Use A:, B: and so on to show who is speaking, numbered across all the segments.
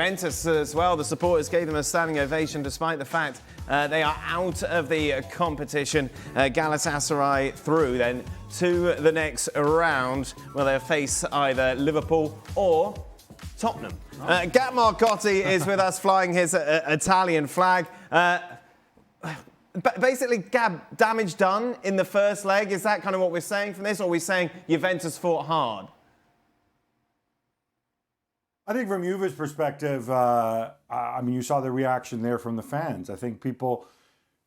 A: Juventus as well. The supporters gave them a standing ovation despite the fact they are out of the competition. Galatasaray through then to the next round where they'll face either Liverpool or Tottenham. Gab Marcotti is with us flying his Italian flag. Basically, Gab, damage done in the first leg. Is that kind of what we're saying from this, or are we saying Juventus fought hard?
B: I think from Juve's perspective, you saw the reaction there from the fans. I think people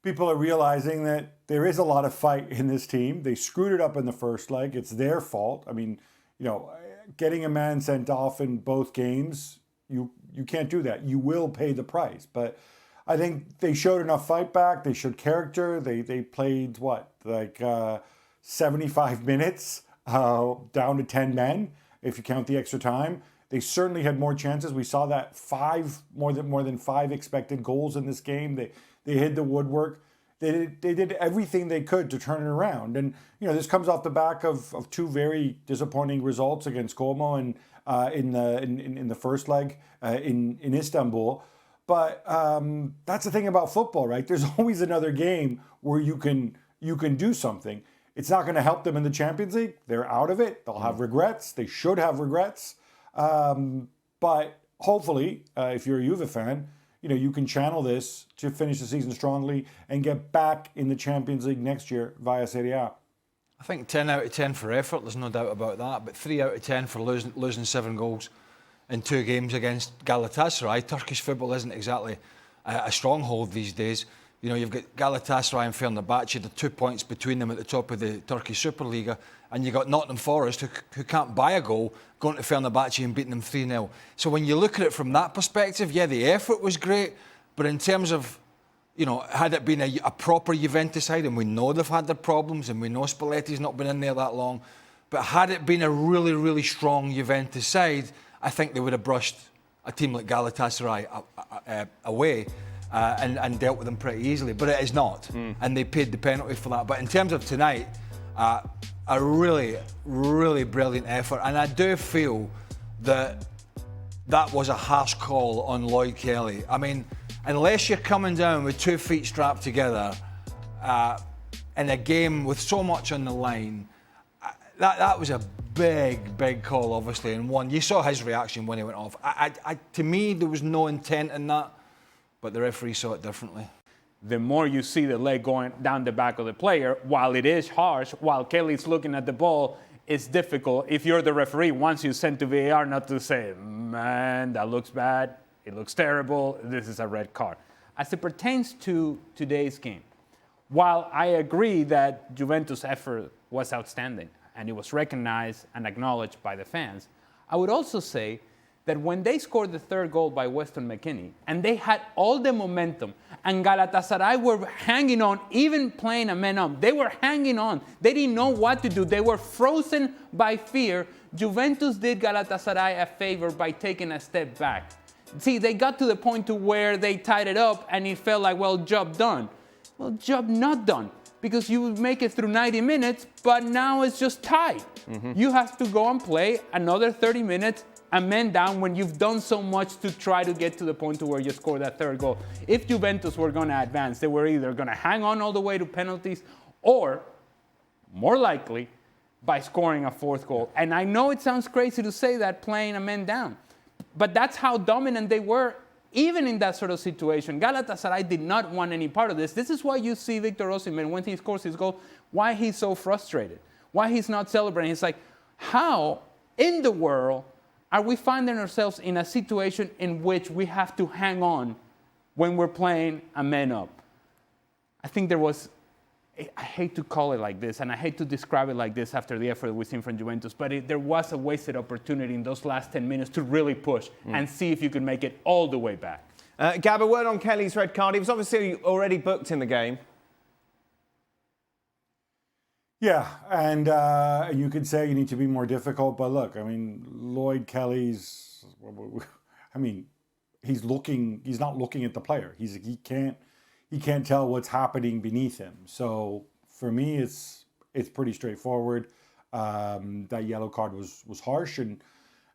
B: are realizing that there is a lot of fight in this team. They screwed it up in the first leg. It's their fault. Getting a man sent off in both games, you can't do that. You will pay the price. But I think they showed enough fight back. They showed character. They played, 75 minutes down to 10 men, if you count the extra time. They certainly had more chances. We saw that more than five expected goals in this game. They hit the woodwork. They did everything they could to turn it around. And, this comes off the back of two very disappointing results against Como and in the first leg in Istanbul. But that's the thing about football, right? There's always another game where you can do something. It's not going to help them in the Champions League. They're out of it. They'll have regrets. They should have regrets. But hopefully, if you're a Juve fan, you can channel this to finish the season strongly and get back in the Champions League next year via Serie A.
C: I think 10 out of 10 for effort, there's no doubt about that. But 3 out of 10 for losing 7 goals in 2 games against Galatasaray. Turkish football isn't exactly a stronghold these days. You've got Galatasaray and Fenerbahce, the 2 points between them at the top of the Turkish Superliga, and you've got Nottingham Forest, who can't buy a goal, going to Fenerbahce and beating them 3-0. So when you look at it from that perspective, yeah, the effort was great, but in terms of, had it been a proper Juventus side, and we know they've had their problems, and we know Spalletti's not been in there that long, but had it been a really, really strong Juventus side, I think they would have brushed a team like Galatasaray away. And dealt with them pretty easily, but it is not, and they paid the penalty for that. But in terms of tonight, a really, really brilliant effort, and I do feel that was a harsh call on Lloyd Kelly. I mean, unless you're coming down with 2 feet strapped together in a game with so much on the line, that was a big call, obviously, and one. You saw his reaction when he went off. To me, there was no intent in that. But the referee saw it differently.
D: The more you see the leg going down the back of the player, while it is harsh, while Kelly's looking at the ball, it's difficult if you're the referee, once you send to VAR, not to say, man, that looks bad, it looks terrible, this is a red card. As it pertains to today's game, while I agree that Juventus' effort was outstanding and it was recognized and acknowledged by the fans, I would also say that when they scored the 3rd goal by Weston McKennie, and they had all the momentum, and Galatasaray were hanging on, even playing a man up, they were hanging on. They didn't know what to do. They were frozen by fear. Juventus did Galatasaray a favor by taking a step back. See, they got to the point to where they tied it up, and it felt like, well, job done. Well, job not done, because you would make it through 90 minutes, but now it's just tied. You have to go and play another 30 minutes, a man down, when you've done so much to try to get to the point to where you score that 3rd goal. If Juventus were going to advance, they were either going to hang on all the way to penalties, or, more likely, by scoring a 4th goal. And I know it sounds crazy to say that, playing a man down, but that's how dominant they were, even in that sort of situation. Galatasaray did not want any part of this. This is why you see Victor Osimhen, when he scores his goal, why he's so frustrated, why he's not celebrating. It's like, how in the world are we finding ourselves in a situation in which we have to hang on when we're playing a man up? I think there was, I hate to call it like this, and I hate to describe it like this after the effort we've seen from Juventus, but there was a wasted opportunity in those last 10 minutes to really push and see if you could make it all the way back.
A: Gab, a word on Kelly's red card. He was obviously already booked in the game.
B: Yeah, and you could say you need to be more difficult, but look, Lloyd Kelly's, he's not looking at the player. He can't tell what's happening beneath him. So for me, it's pretty straightforward. That yellow card was harsh, and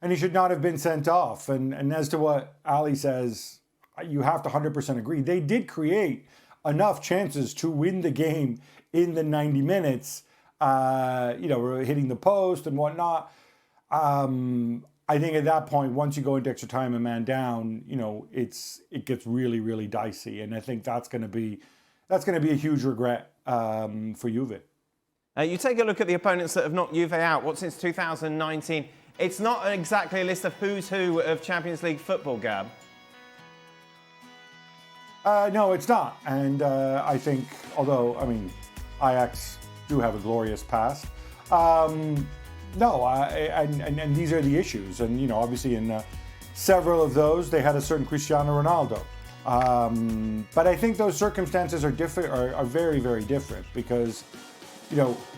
B: and he should not have been sent off. And as to what Ali says, you have to 100% agree. They did create enough chances to win the game in the 90 minutes, hitting the post and whatnot. I think at that point, once you go into extra time, a man down, it gets really, really dicey, and I think that's going to be a huge regret for Juve.
A: You take a look at the opponents that have knocked Juve out. What, since 2019? It's not exactly a list of who's who of Champions League football, Gab.
B: No, it's not. And I think, although, Ajax do have a glorious past. And these are the issues. And, obviously in several of those, they had a certain Cristiano Ronaldo. But I think those circumstances are very, very different because,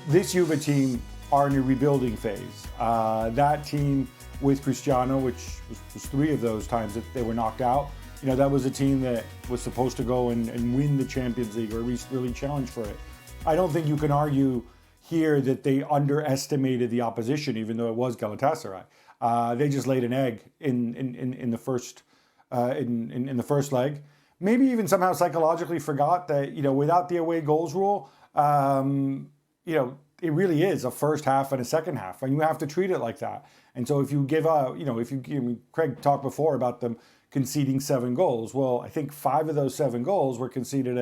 B: this Juve team are in a rebuilding phase. That team with Cristiano, which was 3 of those times that they were knocked out, that was a team that was supposed to go and win the Champions League or at least really challenge for it. I don't think you can argue here that they underestimated the opposition, even though it was Galatasaray. They just laid an egg in the first leg. Maybe even somehow psychologically forgot that without the away goals rule, it really is a first half and a second half, and you have to treat it like that. And so if you give up, Craig talked before about them conceding 7 goals. Well, I think 5 of those 7 goals were conceded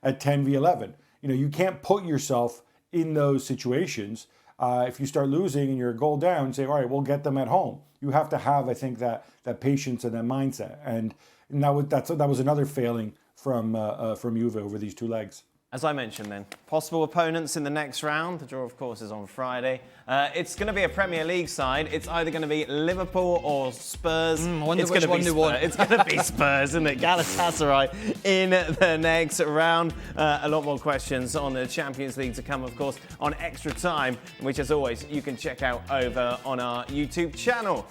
B: at 10v11. You can't put yourself in those situations. If you start losing and you're a goal down, say, all right, we'll get them at home. You have to have, I think, that patience and that mindset. And that was another failing from Juve over these 2 legs.
A: As I mentioned then, possible opponents in the next round. The draw, of course, is on Friday. It's going to be a Premier League side. It's either going to be Liverpool or Spurs. It's going to be Spurs, isn't it? Galatasaray in the next round. A lot more questions on the Champions League to come, of course, on Extra Time, which, as always, you can check out over on our YouTube channel.